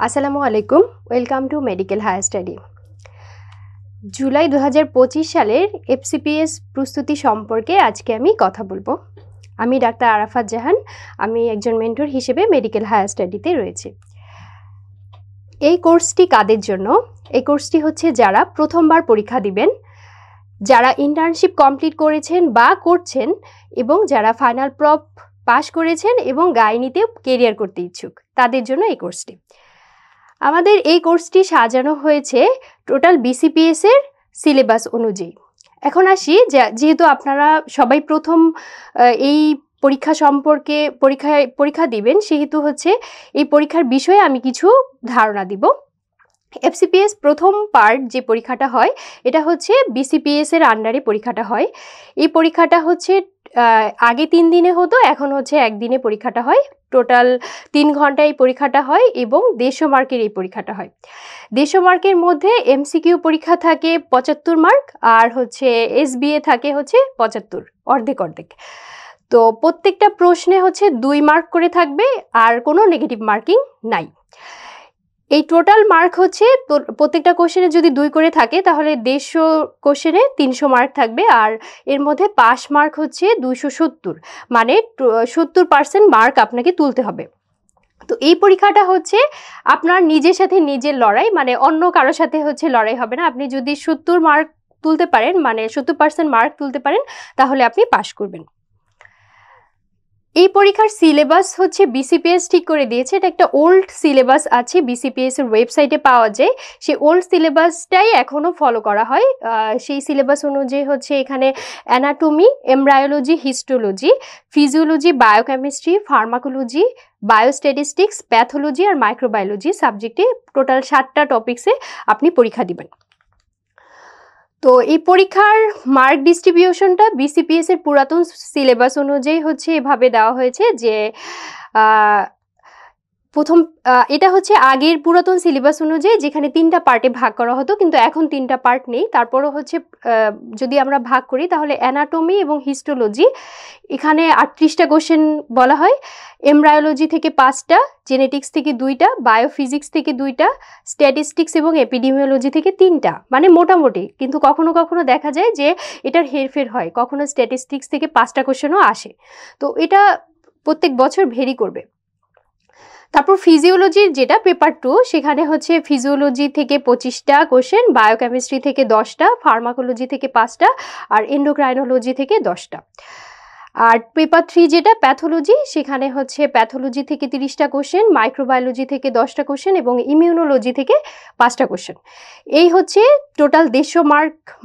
আসসালামু আলাইকুম, welcome to medical higher study. July 2025 সালের এফসিপিএস প্রস্তুতি সম্পর্কে আজকে আমি কথা বলবো। আমি ডাক্তার আরাফাত জাহান, আমি একজন মেন্টর হিসেবে মেডিকেল হায়ার স্টাডিতে রয়েছি। এই কোর্সটি কাদের জন্য? এই কোর্সটি হচ্ছে যারা প্রথমবার পরীক্ষা দিবেন, যারা ইন্টার্নশিপ কমপ্লিট করেছেন বা করছেন, এবং যারা ফাইনাল প্রপ পাস করেছেন এবং গাইনিতে কেরিয়ার করতে ইচ্ছুক, তাদের জন্য এই কোর্সটি। আমাদের এই কোর্সটি সাজানো হয়েছে টোটাল বিসিপিএস এর সিলেবাস অনুযায়ী। এখন আসি, যেহেতু আপনারা সবাই প্রথম এই পরীক্ষা সম্পর্কে পরীক্ষা দিবেন, সেহেতু হচ্ছে এই পরীক্ষার বিষয়ে আমি কিছু ধারণা দিব। এফসিপিএস প্রথম পার্ট যে পরীক্ষাটা হয়, এটা হচ্ছে বিসিপিএস এর আন্ডারে পরীক্ষাটা হয়। এই পরীক্ষাটা হচ্ছে আগে 3 দিনে হতো, এখন হচ্ছে একদিনে পরীক্ষাটা হয়। টোটাল 3 ঘন্টা এই পরীক্ষাটা হয় এবং 150 মার্কের এই পরীক্ষাটা হয়। 150 মার্কের মধ্যে এমসিকিউ পরীক্ষা থাকে 75 মার্ক, আর হচ্ছে এসবিএ থাকে হচ্ছে 75, অর্ধেক। তো প্রত্যেকটা প্রশ্নে হচ্ছে 2 মার্ক করে থাকবে, আর কোনো নেগেটিভ মার্কিং নাই। এই টোটাল মার্ক হচ্ছে প্রত্যেকটা কোশ্চেনে যদি 2 করে থাকে, তাহলে 150 কোশ্চেনে 300 মার্ক থাকবে, আর এর মধ্যে পাস মার্ক হচ্ছে 270, মানে 70% মার্ক আপনাকে তুলতে হবে। তো এই পরীক্ষাটা হচ্ছে আপনার নিজের সাথে নিজের লড়াই, মানে অন্য কারোর সাথে হচ্ছে লড়াই হবে না। আপনি যদি 70 মার্ক তুলতে পারেন, মানে 70% মার্ক তুলতে পারেন, তাহলে আপনি পাস করবেন। এই পরীক্ষার সিলেবাস হচ্ছে বিসিপিএস ঠিক করে দিয়েছে। এটা একটা ওল্ড সিলেবাস আছে, বিসিপিএস এর ওয়েবসাইটে পাওয়া যায়। সেই ওল্ড সিলেবাসটাই এখনো ফলো করা হয়। সেই সিলেবাস অনুযায়ী হচ্ছে এখানে anatomy, embryology, histology, physiology, biochemistry, pharmacology, biostatistics, pathology আর মাইক্রোবায়োলজি সাবজেক্টে টোটাল 7টা টপিক্সে আপনি পরীক্ষা দিবেন। তো এই পরীক্ষার মার্ক ডিস্ট্রিবিউশনটা বিসিপিএস এর পুরাতন সিলেবাস অনুযায়ী হচ্ছে এভাবে দেওয়া হয়েছে যে প্রথম এটা হচ্ছে আগের পুরাতন সিলেবাস অনুযায়ী, যেখানে 3টা পার্টে ভাগ করা হতো, কিন্তু এখন 3টা পার্ট নেই। তারপরও হচ্ছে যদি আমরা ভাগ করি, তাহলে অ্যানাটমি এবং হিস্টোলজি এখানে 38টা কোশ্চেন বলা হয়, এমব্রায়োলজি থেকে 5টা, জেনেটিক্স থেকে 2টা, বায়োফিজিক্স থেকে 2টা, স্ট্যাটিস্টিক্স এবং এপিডেমিওলজি থেকে 3টা, মানে মোটামুটি। কিন্তু কখনো কখনো দেখা যায় যে এটার হেরফের হয়, কখনো স্ট্যাটিস্টিক্স থেকে 5টা কোশ্চেনও আসে। তো এটা প্রত্যেক বছর ভেরি করবে। তারপর ফিজিওলজির যেটা পেপার 2, সেখানে হচ্ছে ফিজিওলজি থেকে 25টা কোশ্চেন, বায়োকেমিস্ট্রি থেকে 10টা, ফার্মাকোলজি থেকে 5টা, আর এন্ডোক্রাইনোলজি থেকে 10টা। আর পেপার 3 যেটা প্যাথোলজি, সেখানে হচ্ছে প্যাথোলজি থেকে 30টা কোশ্চেন, মাইক্রোবায়োলজি থেকে 10টা কোশ্চেন এবং ইমিউনোলজি থেকে 5টা কোশ্চেন। এই হচ্ছে টোটাল 150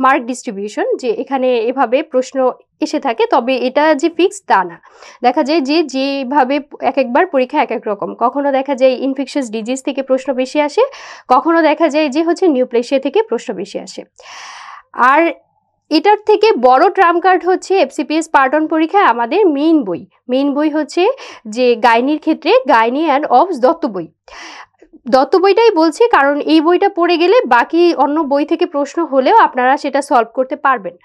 মার্ক ডিস্ট্রিবিউশন, যে এখানে এভাবে প্রশ্ন এসে থাকে। তবে এটা যে ফিক্স তা না, দেখা যায় যে যেভাবে একবার পরীক্ষা এক এক রকম। কখনো দেখা যায় ইনফেকশাস ডিজিজ থেকে প্রশ্ন বেশি আসে, কখনো দেখা যায় যে হচ্ছে নিউপ্লেসিয়া থেকে প্রশ্ন বেশি আসে। আর এটার থেকে বড় ট্রাম্প কার্ড হচ্ছে এফসিপিএস পার্ট 1 পরীক্ষায় আমাদের মেইন বই হচ্ছে যে গাইনির ক্ষেত্রে গাইনি অ্যান্ড অবস দত্ত বইটাই বলছি, কারণ এই বইটা পড়ে গেলে বাকি অন্য বই থেকে প্রশ্ন হলেও আপনারা সেটা সলভ করতে পারবেন।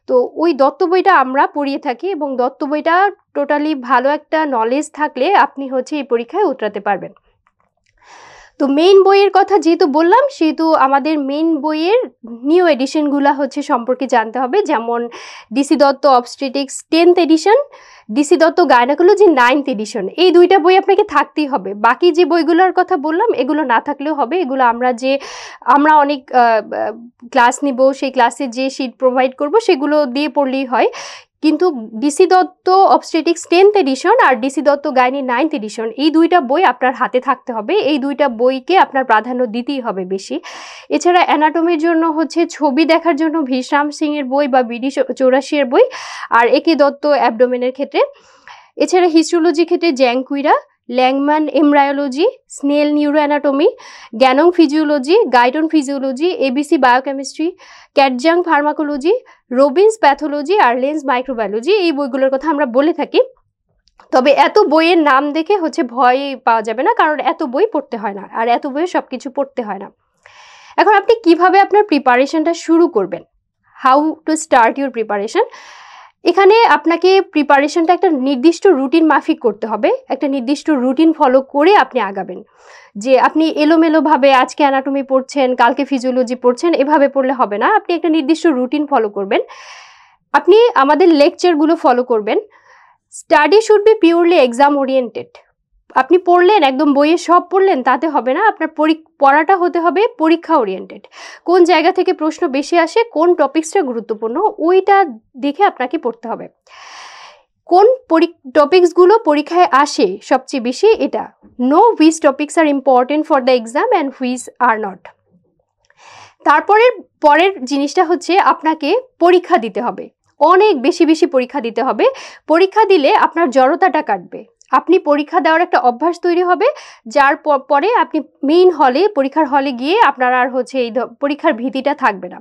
তো ওই দত্ত বইটা আমরা পড়িয়ে থাকি, এবং দত্ত বইটা টোটালি ভালো একটা নলেজ থাকলে আপনি হচ্ছে এই পরীক্ষায় উতরাতে পারবেন। তো মেইন বইয়ের কথা যেহেতু বললাম, সেহেতু আমাদের মেইন বইয়ের নিউ এডিশনগুলো হচ্ছে সম্পর্কে জানতে হবে। যেমন DC Dutta obstetrics 10th edition, DC Dutta gynaecology 9th edition. এই 2টা বই আপনাকে থাকতেই হবে। বাকি যে বইগুলোর কথা বললাম, এগুলো না থাকলেও হবে। এগুলো আমরা অনেক ক্লাস নিব, সেই ক্লাসে যে শিট প্রোভাইড করব, সেগুলো দিয়ে পড়লেই হয়। কিন্তু DC Dutta obstetrics 10th edition আর DC Dutta gynae 9th edition, এই 2টা বই আপনার হাতে থাকতে হবে। এই 2টা বইকে আপনার প্রাধান্য দিতেই হবে বেশি। এছাড়া অ্যানাটমির জন্য হচ্ছে ছবি দেখার জন্য ভিশ্রাম সিং এর বই বা বিডি 84 এর বই, আর একে দত্ত অ্যাবডোমেনের ক্ষেত্রে। এছাড়া হিস্টোলজির ক্ষেত্রে Junqueira, Langman embryology, Snell neuro anatomy, Ganong physiology, Guyton physiology, ABC biochemistry, Katzung pharmacology, Robbins pathology আর লেন্স মাইক্রোবায়োলজি, এই বইগুলোর কথা আমরা বলে থাকি। তবে এত বইয়ের নাম দেখে হচ্ছে ভয় পাওয়া যাবে না, কারণ এত বই পড়তে হয় না, আর এত বইয়ে সব কিছু পড়তে হয় না। এখন আপনি কিভাবে আপনার প্রিপারেশনটা শুরু করবেন, how to start your preparation. এখানে আপনাকে প্রিপারেশনটা একটা নির্দিষ্ট রুটিন মাফিক করতে হবে, একটা নির্দিষ্ট রুটিন ফলো করে আপনি আগাবেন। যে আপনি এলোমেলোভাবে আজকে অ্যানাটমি পড়ছেন, কালকে ফিজিওলজি পড়ছেন, এভাবে পড়লে হবে না। আপনি একটা নির্দিষ্ট রুটিন ফলো করবেন, আপনি আমাদের লেকচারগুলো ফলো করবেন। Study should be purely exam oriented. আপনি পড়লেন একদম বইয়ে সব পড়লেন তাতে হবে না, আপনার পড়াটা হতে হবে পরীক্ষা ওরিয়েন্টেড। কোন জায়গা থেকে প্রশ্ন বেশি আসে, কোন টপিক্সটা গুরুত্বপূর্ণ, ওইটা দেখে আপনাকে পড়তে হবে। কোন টপিক্সগুলো পরীক্ষায় আসে সবচেয়ে বেশি, এটা know which topics are important for the exam and which are not. পরের জিনিসটা হচ্ছে আপনাকে পরীক্ষা দিতে হবে, অনেক বেশি বেশি পরীক্ষা দিতে হবে। পরীক্ষা দিলে আপনার জড়তাটা কাটবে, আপনি পরীক্ষা দেওয়ার একটা অভ্যাস তৈরি হবে, যার পরে আপনি মেইন হলে, পরীক্ষার হলে গিয়ে আপনার আর হচ্ছে এই পরীক্ষার ভীতিটা থাকবে না।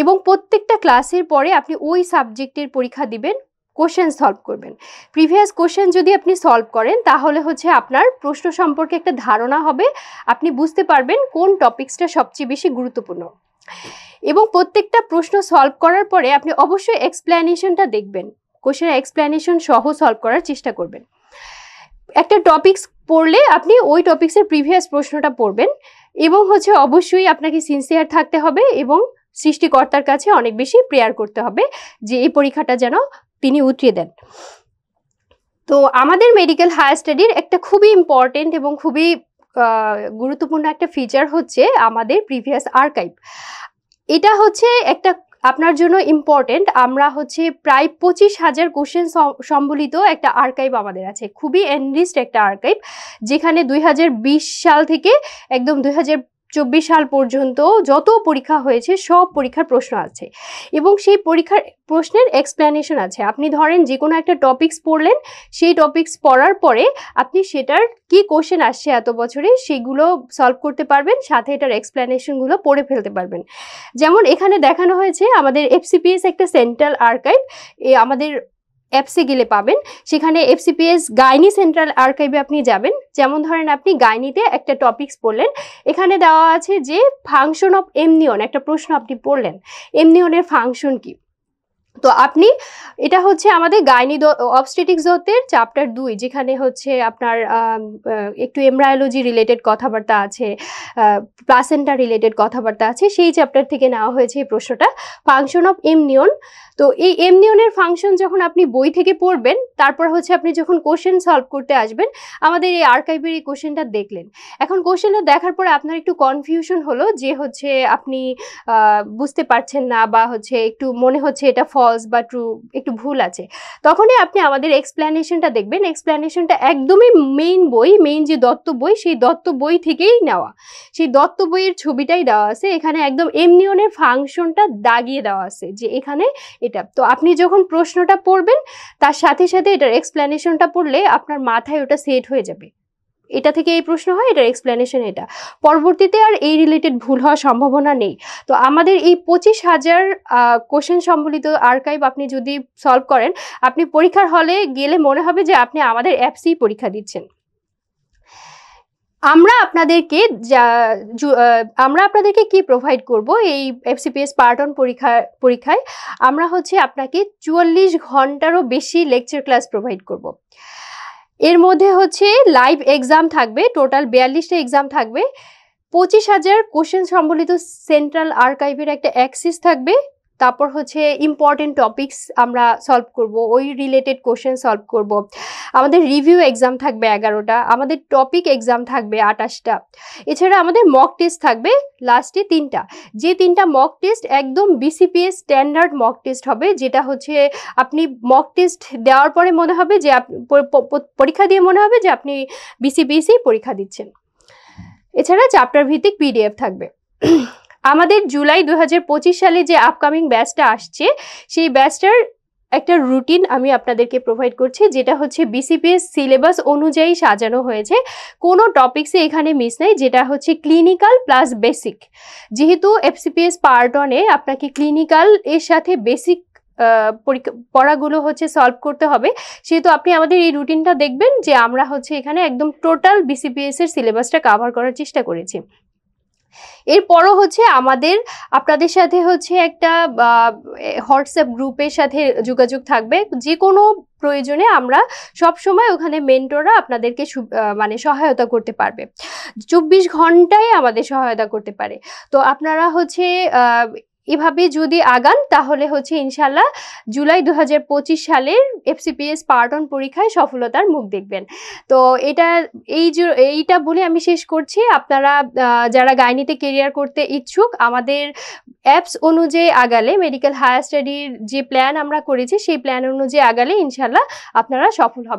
এবং প্রত্যেকটা ক্লাসের পরে আপনি ওই সাবজেক্টের পরীক্ষা দিবেন, কোশ্চেন সলভ করবেন। প্রিভিয়াস কোশ্চেন যদি আপনি সলভ করেন তাহলে হচ্ছে আপনার প্রশ্ন সম্পর্কে একটা ধারণা হবে, আপনি বুঝতে পারবেন কোন টপিক্সটা সবচেয়ে বেশি গুরুত্বপূর্ণ। এবং প্রত্যেকটা প্রশ্ন সলভ করার পরে আপনি অবশ্যই এক্সপ্লেনেশনটা দেখবেন, কোশ্চেনের এক্সপ্লেনেশন সহ সলভ করার চেষ্টা করবেন। একটা টপিক্স পড়লে আপনি ওই টপিক্সের প্রিভিয়াস প্রশ্নটা পড়বেন, এবং হচ্ছে অবশ্যই আপনাকে সিনসিয়ার থাকতে হবে এবং সৃষ্টিকর্তার কাছে অনেক বেশি প্রেয়ার করতে হবে যে এই পরীক্ষাটা যেন তিনি উতরিয়ে দেন। তো আমাদের মেডিকেল হায়ার স্টাডির একটা খুবই ইম্পর্টেন্ট এবং খুবই গুরুত্বপূর্ণ একটা ফিচার হচ্ছে আমাদের প্রিভিয়াস আর্কাইভ। এটা হচ্ছে একটা আপনার জন্য ইম্পর্টেন্ট। আমরা হচ্ছে প্রায় 25,000 কোশ্চেন সম্বলিত একটা আর্কাইভ আমাদের আছে, খুবই এনরিচড একটা আর্কাইভ, যেখানে 2020 সাল থেকে একদম 2024 সাল পর্যন্ত যত পরীক্ষা হয়েছে সব পরীক্ষার প্রশ্ন আছে, এবং সেই পরীক্ষার প্রশ্নের এক্সপ্লেনেশন আছে। আপনি ধরেন যে কোনো একটা টপিক্স পড়লেন, সেই টপিক্স পড়ার পরে আপনি সেটার কি কোশ্চেন আসছে এত বছরে সেগুলো সলভ করতে পারবেন, সাথে এটার এক্সপ্লেনেশনগুলো পড়ে ফেলতে পারবেন। যেমন এখানে দেখানো হয়েছে আমাদের এফসিপিএস একটা সেন্ট্রাল আর্কাইভ, আমাদের অ্যাপসে গেলে পাবেন, সেখানে এফসিপিএস গাইনি সেন্ট্রাল আর্কাইভে আপনি যাবেন। যেমন ধরেন আপনি গাইনিতে একটা টপিক্স পড়লেন, এখানে দেওয়া আছে যে ফাংশন অফ এমনিয়ন, একটা প্রশ্ন আপনি পড়লেন, এমনিয়নের ফাংশন কি। তো আপনি এটা হচ্ছে আমাদের গাইনি অবস্টেটিক্স জোতের চ্যাপ্টার 2, যেখানে হচ্ছে আপনার একটু এমব্রায়োলজি রিলেটেড কথাবার্তা আছে, প্লাসেন্টা রিলেটেড কথাবার্তা আছে, সেই চ্যাপ্টার থেকে নেওয়া হয়েছে এই প্রশ্নটা, ফাংশন অফ এমনিয়ন। তো এই এমনিয়নের ফাংশন যখন আপনি বই থেকে পড়বেন, তারপর হচ্ছে আপনি যখন কোশ্চেন সলভ করতে আসবেন, আমাদের এই আর্কাইভের এই কোশ্চেনটা দেখলেন। এখন কোশ্চেনটা দেখার পরে আপনার একটু কনফিউশন হলো যে হচ্ছে আপনি বুঝতে পারছেন না, বা হচ্ছে একটু মনে হচ্ছে এটা ফলস বা ট্রু, একটু ভুল আছে, তখনই আপনি আমাদের এক্সপ্লেনেশনটা দেখবেন। এক্সপ্লেনেশনটা একদমই মেইন যে দত্ত বই, সেই দত্ত বই থেকেই নেওয়া, সেই দত্ত বইয়ের ছবিটাই দেওয়া আছে এখানে, একদম এমনিয়নের ফাংশনটা দাগিয়ে দেওয়া আছে যে এখানে এটা। তো আপনি যখন প্রশ্নটা পড়বেন তার সাথে সাথে এটার এক্সপ্লেনেশনটা পড়লে আপনার মাথায় ওটা সেট হয়ে যাবে, এটা থেকে এই প্রশ্ন হয়, এটার এক্সপ্লেনেশন এটা, পরবর্তীতে আর এই রিলেটেড ভুল হওয়ার সম্ভাবনা নেই। তো আমাদের এই 25,000 কোশ্চেন সম্বলিত আর্কাইভ আপনি যদি সলভ করেন, আপনি পরীক্ষার হলে গেলে মনে হবে যে আপনি আমাদের অ্যাপসেই পরীক্ষা দিচ্ছেন। আমরা আপনাদেরকে কি প্রোভাইড করব এই এফসিপিএস পার্ট 1 পরীক্ষায়? আমরা হচ্ছে আপনাকে 44 ঘন্টারও বেশি লেকচার ক্লাস প্রোভাইড করব। এর মধ্যে হচ্ছে লাইভ এক্সাম থাকবে, টোটাল 42টা এক্সাম থাকবে, 25,000 কোশ্চেন সম্বলিত সেন্ট্রাল আর্কাইভের একটা অ্যাক্সেস থাকবে, তারপর হচ্ছে ইম্পর্টেন্ট টপিকস আমরা সলভ করব, ওই রিলেটেড কোশ্চেন সলভ করব। আমাদের রিভিউ এক্সাম থাকবে 11টা, আমাদের টপিক এক্সাম থাকবে 28টা, এছাড়া আমাদের মক টেস্ট থাকবে লাস্টে 3টা, যে 3টা মক টেস্ট একদম বিসিপিএস স্ট্যান্ডার্ড মক টেস্ট হবে, যেটা হচ্ছে আপনি মক টেস্ট দেওয়ার পরে মনে হবে যে পরীক্ষা দিয়ে মনে হবে যে আপনি বিসিপিএসই পরীক্ষা দিচ্ছেন। এছাড়া চ্যাপ্টার ভিত্তিক পিডিএফ থাকবে। আমাদের জুলাই 2025 সালে যে আপকামিং ব্যাচটা আসছে, সেই ব্যাচটার একটা রুটিন আমি আপনাদেরকে প্রোভাইড করছি, যেটা হচ্ছে বিসিপিএস সিলেবাস অনুযায়ী সাজানো হয়েছে, কোনো টপিক্সে এখানে মিস নাই, যেটা হচ্ছে ক্লিনিক্যাল প্লাস বেসিক। যেহেতু এফসিপিএস পার্ট 1-এ আপনাকে ক্লিনিক্যাল এর সাথে বেসিক পড়াগুলো হচ্ছে সলভ করতে হবে, সেহেতু আপনি আমাদের এই রুটিনটা দেখবেন যে আমরা হচ্ছে এখানে একদম টোটাল বিসিপিএস এর সিলেবাসটা কভার করার চেষ্টা করেছি। এরপরও হচ্ছে আমাদের আপনাদের সাথে হচ্ছে একটা হোয়াটসঅ্যাপ গ্রুপের সাথে যোগাযোগ থাকবে, যে কোনো প্রয়োজনে আমরা সব সময় ওখানে মেন্টররা আপনাদেরকে মানে সহায়তা করতে পারবে, 24 ঘন্টায় আমাদের সহায়তা করতে পারে। তো আপনারা হচ্ছে এভাবে যদি আগান তাহলে হচ্ছে ইনশাল্লাহ জুলাই 2025 সালের FCPS পার্ট 1 পরীক্ষায় সফলতার মুখ দেখবেন। তো এইটা বলে আমি শেষ করছি। আপনারা যারা গাইনিতে কেরিয়ার করতে ইচ্ছুক, আমাদের অ্যাপস অনুযায়ী আগালে, মেডিকেল হায়ার স্টাডির যে প্ল্যান আমরা করেছি সেই প্ল্যান অনুযায়ী আগালে ইনশাল্লাহ আপনারা সফল হবেন।